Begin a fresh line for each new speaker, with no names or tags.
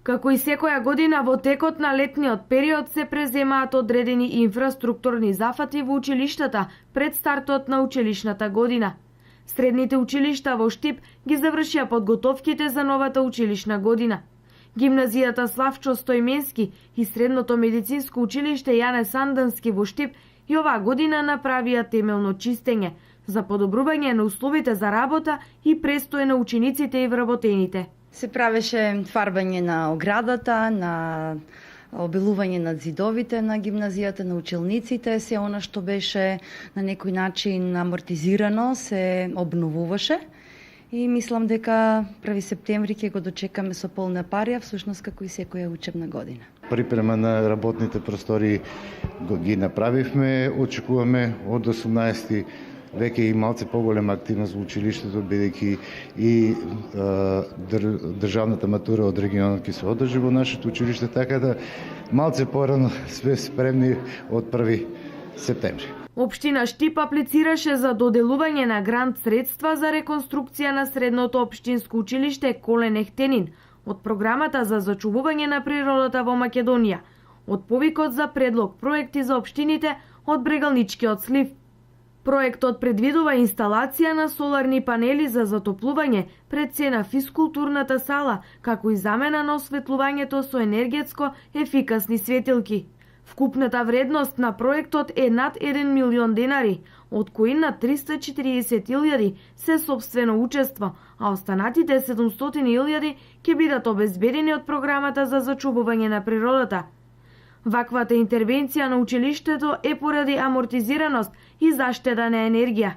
Како и секоја година во текот на летниот период се преземаат одредени инфраструктурни зафати во училиштата пред стартот на училишната година. Средните училишта во Штип ги завршија подготовките за новата училишна година. Гимназијата Славчо Стојменски и Средното медицинско училиште Јане Сандански во Штип и оваа година направија темелно чистење за подобрување на условите за работа и престој на учениците и вработените.
Се правеше фарбање на оградата, на обелување на зидовите на гимназијата, на училниците, се она што беше на некој начин амортизирано се обновуваше. И мислам дека 1 септември ќе го дочекаме со полна парија, всушност како и секоја учебна година.
Припрема на работните простори ги направивме, очекуваме од 18 веќе и малце поголема активност во училиштето, бидејќи и државната матура од регионот ќе се одржи во нашето училиште, така да малце порано сме спремни од 1 септември.
Општина Штип аплицираше за доделување на грант средства за реконструкција на средното општинско училиште Колен Ехтенин од програмата за зачувување на природата во Македонија, од повикот за предлог проекти за општините од Брегалничкиот слив. Проектот предвидува инсталација на соларни панели за затоплување пред се на физкултурната сала, како и замена на осветлувањето со енергетско ефикасни светилки. Вкупната вредност на проектот е над 1 милион денари, од кои на 340.000 се собствено учество, а останатите 700.000 ќе бидат обезбедени од програмата за зачувување на природата. Ваквата интервенција на училиштето е поради амортизираност и заштеда на енергија.